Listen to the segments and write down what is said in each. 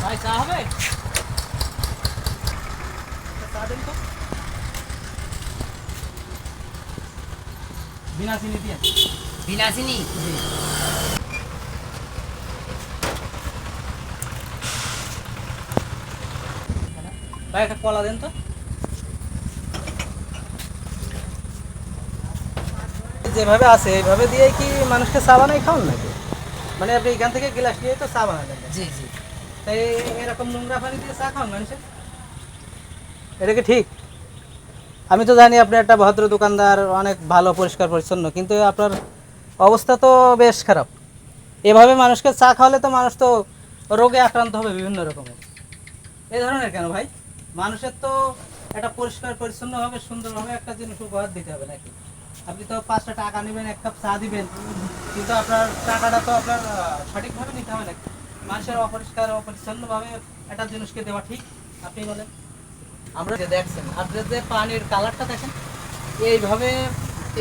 ভাই চা হবে? চা দেন তো। বিনা চিনি দিয়ে। বিনা চিনি? জি। ভাই একটা কলা দেন তো। যেভাবে আছে এইভাবে দিয়ে কি মানুষকে চা বানাই খাওয়ান নাকি? মানে আপনি এখান থেকে গ্লাস নিয়ে তো চা বানালেন, জি জি। তাই এরকম নোংরা পানি দিয়ে চা খাওয়ান মানুষের? এটা কি ঠিক? আমি তো জানি আপনি একটা ভদ্র দোকানদার, অনেক ভালো পরিষ্কার পরিচ্ছন্ন, কিন্তু আপনার অবস্থা তো বেশ খারাপ। এভাবে মানুষকে চা খাওয়ালে তো মানুষ তো রোগে আক্রান্ত হবে বিভিন্ন রকমের। এই ধরনের কেন ভাই? মানুষের তো একটা পরিষ্কার পরিচ্ছন্নভাবে সুন্দরভাবে একটা জিনিস উপহার দিতে হবে নাকি? আপনি তো 5টা টাকা নেবেন, এক কাপ চা দিবেন, কিন্তু আপনার টাকাটা তো আপনার সঠিকভাবে নিতে হবে নাকি? মানুষের অপরিষ্কার অপরিচ্ছন্নভাবে একটা জিনিসকে দেওয়া ঠিক? আপনি বলেন। আমরা যে দেখছেন আপনার যে পানির কালারটা দেখেন, এইভাবে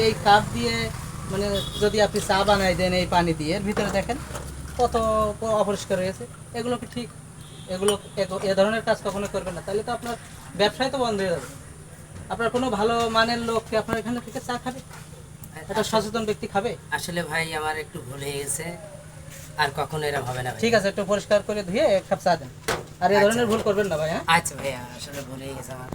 এই কাপ দিয়ে মানে যদি আপনি চা বানাই দেন এই পানি দিয়ে, এর ভিতরে দেখেন কত অপরিষ্কার হয়েছে। এগুলো কি ঠিক? এগুলো এ ধরনের কাজ কখনো করবেন না, তাহলে তো আপনার ব্যবসায় তো বন্ধ হয়ে যাবে। আপনার কোনো ভালো মানের লোক কি আপনার এখানে থেকে চা খাবে? একটা সচেতন ব্যক্তি খাবে? আসলে ভাই আমার একটু ভুল হয়ে গেছে, আর কখনো এরকম হবে না ভাই। ঠিক আছে, একটু পরিষ্কার করে ধুয়ে এক কাপ চা দেন, আর এই আচ্ছা ধরনের ভুল করবেন না ভাই। হ্যাঁ, আচ্ছা ভাইয়া, আসলে ভুল হয়ে গেছে আমার।